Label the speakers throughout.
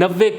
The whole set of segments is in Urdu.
Speaker 1: 90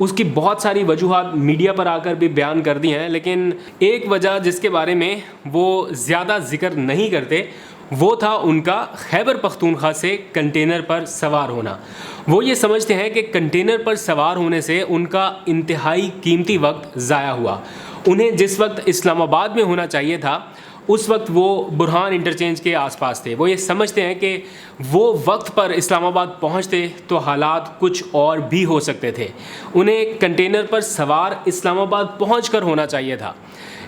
Speaker 1: اس کی بہت ساری وجوہات میڈیا پر آ کر بھی بیان کر دی ہیں، لیکن ایک وجہ جس کے بارے میں وہ زیادہ ذکر نہیں کرتے وہ تھا ان کا خیبر پختونخوا سے کنٹینر پر سوار ہونا۔ وہ یہ سمجھتے ہیں کہ کنٹینر پر سوار ہونے سے ان کا انتہائی قیمتی وقت ضائع ہوا۔ انہیں جس وقت اسلام آباد میں ہونا چاہیے تھا اس وقت وہ برہان انٹرچینج کے آس پاس تھے۔ وہ یہ سمجھتے ہیں کہ وہ وقت پر اسلام آباد پہنچتے تو حالات کچھ اور بھی ہو سکتے تھے۔ انہیں کنٹینر پر سوار اسلام آباد پہنچ کر ہونا چاہیے تھا۔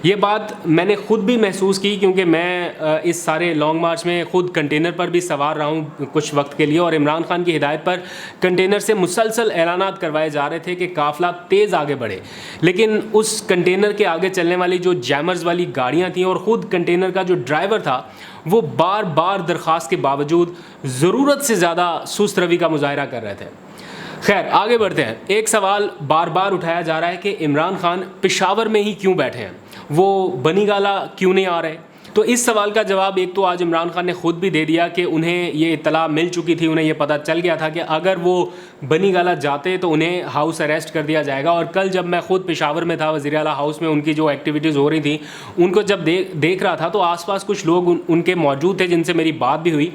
Speaker 1: یہ بات میں نے خود بھی محسوس کی، کیونکہ میں اس سارے لانگ مارچ میں خود کنٹینر پر بھی سوار رہا ہوں کچھ وقت کے لیے، اور عمران خان کی ہدایت پر کنٹینر سے مسلسل اعلانات کروائے جا رہے تھے کہ قافلہ تیز آگے بڑھے، لیکن اس کنٹینر کے آگے چلنے والی جو جیمرز والی گاڑیاں تھیں اور خود کنٹینر کا جو ڈرائیور تھا وہ بار بار درخواست کے باوجود ضرورت سے زیادہ سست روی کا مظاہرہ کر رہے تھے۔ خیر آگے بڑھتے ہیں۔ ایک سوال بار بار اٹھایا جا رہا ہے کہ عمران خان پشاور میں ہی کیوں بیٹھے ہیں، وہ بنی گالہ کیوں نہیں آ رہے؟ تو اس سوال کا جواب ایک تو آج عمران خان نے خود بھی دے دیا کہ انہیں یہ اطلاع مل چکی تھی، انہیں یہ پتہ چل گیا تھا کہ اگر وہ بنی گالہ جاتے تو انہیں ہاؤس اریسٹ کر دیا جائے گا۔ اور کل جب میں خود پشاور میں تھا، وزیر اعلیٰ ہاؤس میں ان کی جو ایکٹیویٹیز ہو رہی تھیں ان کو جب دیکھ رہا تھا تو آس پاس کچھ لوگ ان کے موجود تھے جن سے میری بات بھی ہوئی،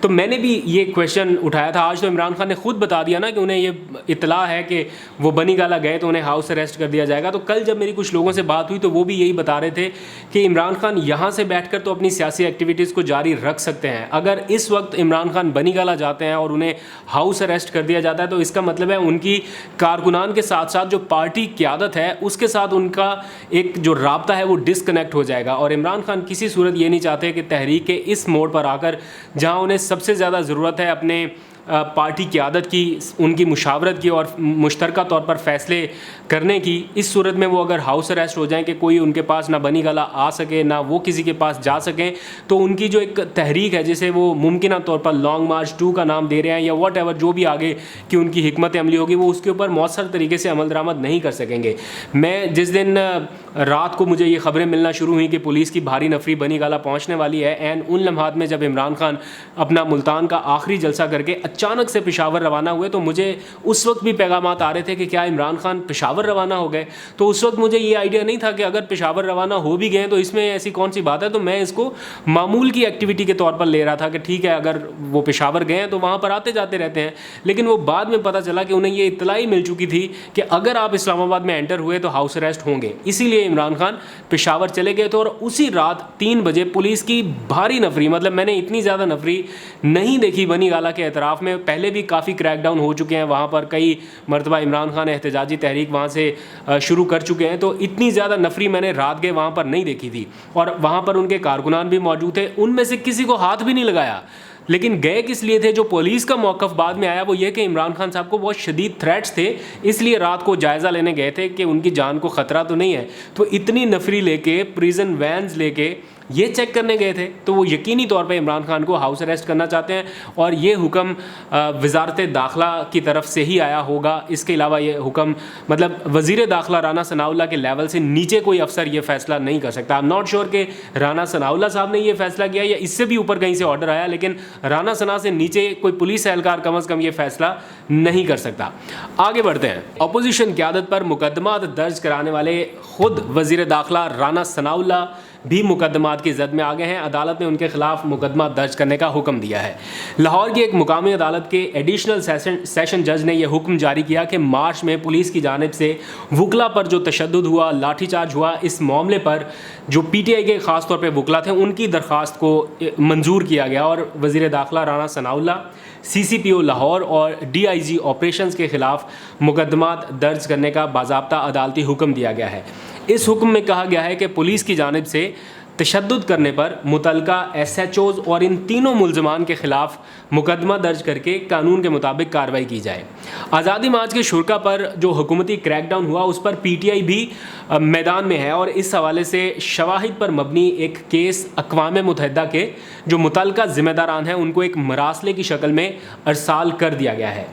Speaker 1: تو میں نے بھی یہ کویشچن اٹھایا تھا۔ آج تو عمران خان نے خود بتا دیا نا کہ انہیں یہ اطلاع ہے کہ وہ بنی گالہ گئے تو انہیں ہاؤس اریسٹ کر دیا جائے گا۔ تو کل جب میری کچھ لوگوں سے بات ہوئی تو وہ بھی یہی بتا رہے تھے کہ عمران خان یہاں سے بیٹھ کر تو اپنی سیاسی ایکٹیویٹیز کو جاری رکھ سکتے ہیں، اگر اس وقت عمران خان بنی گالہ جاتے ہیں اور انہیں ہاؤس اریسٹ کر دیا جاتا ہے تو اس کا مطلب ہے ان کی کارکنان کے ساتھ ساتھ جو پارٹی قیادت ہے اس کے ساتھ ان کا ایک جو رابطہ ہے وہ ڈسکنیکٹ ہو جائے گا۔ اور عمران خان کسی صورت یہ نہیں چاہتے کہ تحریک کے اس موڑ پر آ کر جہاں انہیں سب سے زیادہ ضرورت ہے اپنے پارٹی قیادت کی، ان کی مشاورت کی اور مشترکہ طور پر فیصلے کرنے کی، اس صورت میں وہ اگر ہاؤس اریسٹ ہو جائیں کہ کوئی ان کے پاس نہ بنی گالہ آ سکے نہ وہ کسی کے پاس جا سکیں، تو ان کی جو ایک تحریک ہے جسے وہ ممکنہ طور پر لانگ مارچ 2 کا نام دے رہے ہیں یا واٹ ایور جو بھی آگے کی ان کی حکمت عملی ہوگی، وہ اس کے اوپر مؤثر طریقے سے عمل درآمد نہیں کر سکیں گے۔ میں جس دن رات کو مجھے یہ خبریں ملنا شروع ہوئیں کہ پولیس کی بھاری نفری بنی گالہ پہنچنے والی ہے، عین ان لمحات میں جب عمران خان اپنا ملتان کا آخری جلسہ کر کے اچانک سے پشاور روانہ ہوئے، تو مجھے اس وقت بھی پیغامات آ رہے تھے کہ کیا عمران خان پشاور روانہ ہو گئے۔ تو اس وقت مجھے یہ آئیڈیا نہیں تھا کہ اگر پشاور روانہ ہو بھی گئے تو اس میں ایسی کون سی بات ہے، تو میں اس کو معمول کی ایکٹیویٹی کے طور پر لے رہا تھا کہ ٹھیک ہے اگر وہ پشاور گئے ہیں تو وہاں پر آتے جاتے رہتے ہیں۔ لیکن وہ بعد میں پتہ چلا کہ انہیں یہ اطلاع ہی مل چکی تھی کہ اگر آپ اسلام آباد میں انٹر ہوئے تو ہاؤس اریسٹ ہوں گے، اسی لیے عمران خان پشاور چلے گئے تھے۔ اور اسی رات 3 بجے پولیس کی بھاری نفری، مطلب میں نے اتنی زیادہ نفری نہیں دیکھی بنی گالہ کے اطراف میں، پہلے بھی کافی کریک ڈاؤن ہو چکے ہیں وہاں پر، کئی مرتبہ عمران خان احتجاجی تحریک وہاں سے شروع کر چکے ہیں، تو اتنی زیادہ نفری میں نے رات گئے وہاں پر نہیں دیکھی تھی۔ اور وہاں پر ان کے کارکنان بھی موجود تھے، ان میں سے کسی کو ہاتھ بھی نہیں لگایا۔ لیکن گئے کس لیے تھے؟ جو پولیس کا موقف بعد میں آیا وہ یہ کہ عمران خان صاحب کو بہت شدید تھریٹس تھے، اس لیے رات کو جائزہ لینے گئے تھے کہ ان کی جان کو خطرہ تو نہیں ہے۔ تو اتنی نفری لے کے، پریزن وینز لے کے یہ چیک کرنے گئے تھے، تو وہ یقینی طور پہ عمران خان کو ہاؤس اریسٹ کرنا چاہتے ہیں، اور یہ حکم وزارت داخلہ کی طرف سے ہی آیا ہوگا۔ اس کے علاوہ یہ حکم مطلب وزیر داخلہ رانا ثناء اللہ کے لیول سے نیچے کوئی افسر یہ فیصلہ نہیں کر سکتا۔ I'm not sure کہ رانا ثناء اللہ صاحب نے یہ فیصلہ کیا یا اس سے بھی اوپر کہیں سے آرڈر آیا، لیکن رانا ثناء سے نیچے کوئی پولیس اہلکار کم از کم یہ فیصلہ نہیں کر سکتا۔ آگے بڑھتے ہیں۔ اپوزیشن قیادت پر مقدمات درج کرانے والے خود وزیر داخلہ رانا ثناء اللہ بھی مقدمات کی زد میں آ گئے ہیں۔ عدالت نے ان کے خلاف مقدمہ درج کرنے کا حکم دیا ہے۔ لاہور کی ایک مقامی عدالت کے ایڈیشنل سیشن جج نے یہ حکم جاری کیا کہ مارچ میں پولیس کی جانب سے وکلا پر جو تشدد ہوا، لاٹھی چارج ہوا، اس معاملے پر جو پی ٹی آئی کے خاص طور پہ وکلا تھے ان کی درخواست کو منظور کیا گیا، اور وزیر داخلہ رانا ثناء اللہ، سی سی پی او لاہور اور ڈی آئی جی آپریشنز کے خلاف مقدمات درج کرنے کا باضابطہ عدالتی حکم دیا گیا ہے۔ اس حکم میں کہا گیا ہے کہ پولیس کی جانب سے تشدد کرنے پر متعلقہ ایس ایچ اوز اور ان تینوں ملزمان کے خلاف مقدمہ درج کر کے قانون کے مطابق کارروائی کی جائے۔ آزادی مارچ کے شرکا پر جو حکومتی کریک ڈاؤن ہوا اس پر پی ٹی آئی بھی میدان میں ہے، اور اس حوالے سے شواہد پر مبنی ایک کیس اقوام متحدہ کے جو متعلقہ ذمہ داران ہیں ان کو ایک مراسلے کی شکل میں ارسال کر دیا گیا ہے۔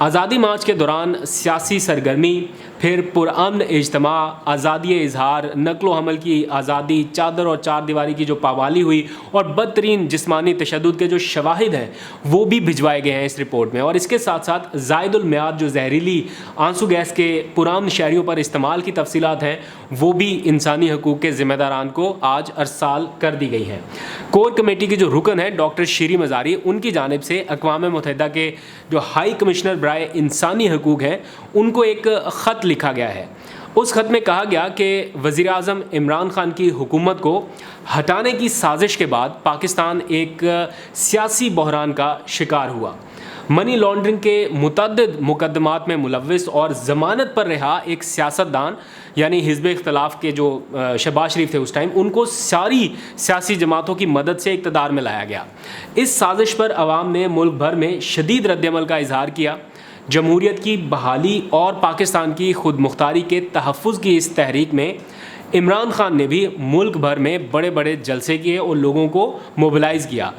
Speaker 1: آزادی مارچ کے دوران سیاسی سرگرمی، پھر پرامن اجتماع، آزادی اظہار، نقل و حمل کی آزادی، چادر اور چار دیواری کی جو پابندی ہوئی اور بدترین جسمانی تشدد کے جو شواہد ہیں وہ بھی بھجوائے گئے ہیں اس رپورٹ میں. اور اس کے ساتھ ساتھ زائد المیعاد جو زہریلی آنسو گیس کے پرامن شہریوں پر استعمال کی تفصیلات ہیں وہ بھی انسانی حقوق کے ذمہ داران کو آج ارسال کر دی گئی ہیں. کور کمیٹی کے جو رکن ہیں ڈاکٹر شیری مزاری، ان کی جانب سے اقوام متحدہ کے جو ہائی کمشنر برائے انسانی حقوق ہیں ان کو ایک خط لکھا گیا ہے. اس خط میں کہا گیا کہ وزیر اعظم عمران خان کی حکومت کو ہٹانے کی سازش کے بعد پاکستان ایک سیاسی بحران کا شکار ہوا. منی لانڈرنگ کے متعدد مقدمات میں ملوث اور ضمانت پر رہا ایک سیاستدان یعنی حزب اختلاف کے جو شہباز شریف تھے اس ٹائم، ان کو ساری سیاسی جماعتوں کی مدد سے اقتدار میں لایا گیا. اس سازش پر عوام نے ملک بھر میں شدید رد عمل کا اظہار کیا. جمہوریت کی بحالی اور پاکستان کی خود مختاری کے تحفظ کی اس تحریک میں عمران خان نے بھی ملک بھر میں بڑے بڑے جلسے کیے اور لوگوں کو موبلائز کیا.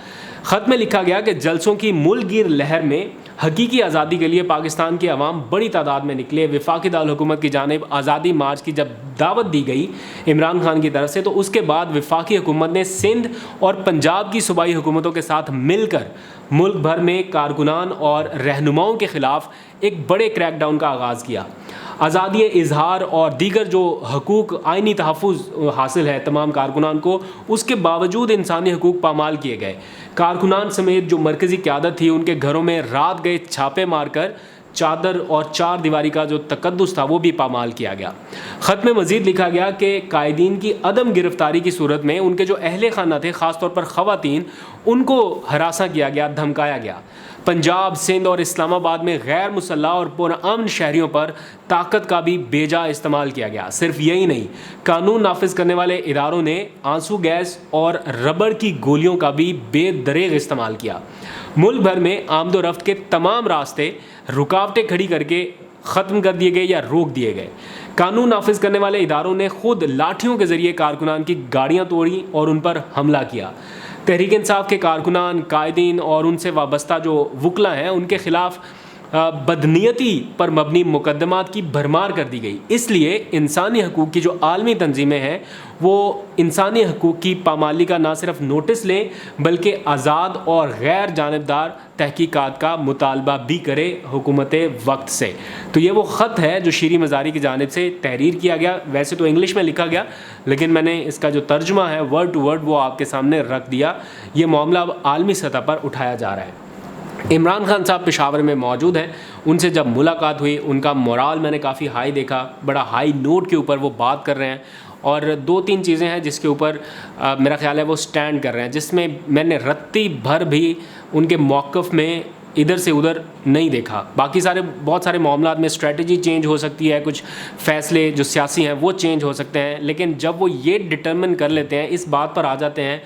Speaker 1: خط میں لکھا گیا کہ جلسوں کی ملک گیر لہر میں حقیقی آزادی کے لیے پاکستان کے عوام بڑی تعداد میں نکلے. وفاقی دارالحکومت کی جانب آزادی مارچ کی جب دعوت دی گئی عمران خان کی طرف سے، تو اس کے بعد وفاقی حکومت نے سندھ اور پنجاب کی صوبائی حکومتوں کے ساتھ مل کر ملک بھر میں کارکنان اور رہنماؤں کے خلاف ایک بڑے کریک ڈاؤن کا آغاز کیا. آزادی اظہار اور دیگر جو حقوق آئینی تحفظ حاصل ہے تمام کارکنان کو، اس کے باوجود انسانی حقوق پامال کیے گئے. کارکنان سمیت جو مرکزی قیادت تھی ان کے گھروں میں رات گئے چھاپے مار کر چادر اور چار دیواری کا جو تقدس تھا وہ بھی پامال کیا گیا. خط میں مزید لکھا گیا کہ قائدین کی عدم گرفتاری کی صورت میں ان کے جو اہل خانہ تھے، خاص طور پر خواتین، ان کو ہراساں کیا گیا، دھمکایا گیا. پنجاب، سندھ اور اسلام آباد میں غیر مسلح اور پرامن شہریوں پر طاقت کا بھی بے جا استعمال کیا گیا. صرف یہی نہیں، قانون نافذ کرنے والے اداروں نے آنسو گیس اور ربڑ کی گولیوں کا بھی بے دریغ استعمال کیا. ملک بھر میں آمد و رفت کے تمام راستے رکاوٹیں کھڑی کر کے ختم کر دیے گئے یا روک دیے گئے. قانون نافذ کرنے والے اداروں نے خود لاٹھیوں کے ذریعے کارکنان کی گاڑیاں توڑی اور ان پر حملہ کیا. تحریک انصاف کے کارکنان، قائدین اور ان سے وابستہ جو وکلا ہیں ان کے خلاف بدنیتی پر مبنی مقدمات کی بھرمار کر دی گئی. اس لیے انسانی حقوق کی جو عالمی تنظیمیں ہیں وہ انسانی حقوق کی پامالی کا نہ صرف نوٹس لیں بلکہ آزاد اور غیر جانبدار تحقیقات کا مطالبہ بھی کرے حکومت وقت سے. تو یہ وہ خط ہے جو شیری مزاری کی جانب سے تحریر کیا گیا. ویسے تو انگلش میں لکھا گیا لیکن میں نے اس کا جو ترجمہ ہے ورڈ ٹو ورڈ وہ آپ کے سامنے رکھ دیا. یہ معاملہ اب عالمی سطح پر اٹھایا جا رہا ہے. عمران خان صاحب پشاور میں موجود ہیں. ان سے جب ملاقات ہوئی ان کا مورال میں نے کافی ہائی دیکھا، بڑا ہائی نوٹ کے اوپر وہ بات کر رہے ہیں اور 2-3 چیزیں ہیں جس کے اوپر میرا خیال ہے وہ سٹینڈ کر رہے ہیں، جس میں میں نے رتی بھر بھی ان کے موقف میں ادھر سے ادھر نہیں دیکھا. باقی بہت سارے معاملات میں اسٹریٹجی چینج ہو سکتی ہے، کچھ فیصلے جو سیاسی ہیں وہ چینج ہو سکتے ہیں، لیکن جب وہ یہ ڈٹرمن کر لیتے ہیں، اس بات پر آ جاتے ہیں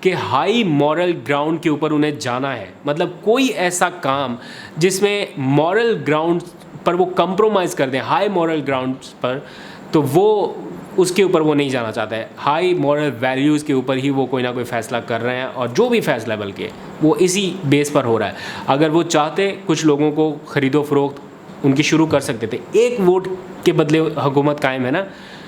Speaker 1: کہ ہائی مورل گراؤنڈ کے اوپر انہیں جانا ہے، مطلب کوئی ایسا کام جس میں مورل گراؤنڈ پر وہ کمپرومائز کر دیں ہائی مورل گراؤنڈ پر، تو وہ اس کے اوپر وہ نہیں جانا چاہتا ہے. ہائی مورل ویلیوز کے اوپر ہی وہ کوئی نہ کوئی فیصلہ کر رہے ہیں اور جو بھی فیصلہ بلکہ وہ اسی بیس پر ہو رہا ہے. اگر وہ چاہتے کچھ لوگوں کو خرید و فروخت ان کی شروع کر سکتے تھے. ایک ووٹ کے بدلے حکومت قائم ہے نا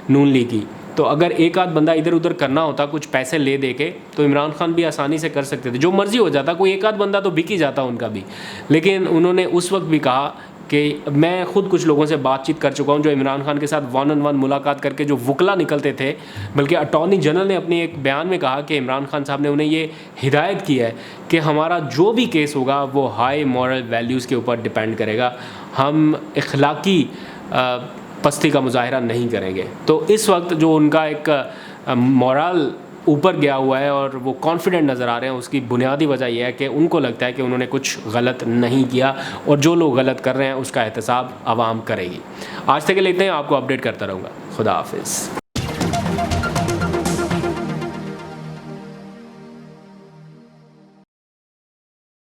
Speaker 1: نون لیگ کی، تو اگر ایک آدھ بندہ ادھر ادھر کرنا ہوتا کچھ پیسے لے دے کے تو عمران خان بھی آسانی سے کر سکتے تھے. جو مرضی ہو جاتا، کوئی ایک آدھ بندہ تو بک ہی جاتا ان کا بھی. لیکن انہوں نے اس وقت بھی کہا کہ میں خود کچھ لوگوں سے بات چیت کر چکا ہوں جو عمران خان کے ساتھ 1-on-1 ملاقات کر کے جو وکلا نکلتے تھے، بلکہ اٹارنی جنرل نے اپنے ایک بیان میں کہا کہ عمران خان صاحب نے انہیں یہ ہدایت کی ہے کہ ہمارا جو بھی کیس ہوگا وہ ہائی مورل ویلیوز کے اوپر ڈیپینڈ کرے گا، ہم اخلاقی پستی کا مظاہرہ نہیں کریں گے. تو اس وقت جو ان کا ایک مورال اوپر گیا ہوا ہے اور وہ کانفیڈنٹ نظر آ رہے ہیں، اس کی بنیادی وجہ یہ ہے کہ ان کو لگتا ہے کہ انہوں نے کچھ غلط نہیں کیا اور جو لوگ غلط کر رہے ہیں اس کا احتساب عوام کرے گی. آج تک کے لیے اتنا ہی، آپ کو اپڈیٹ کرتا رہوں گا. خدا حافظ.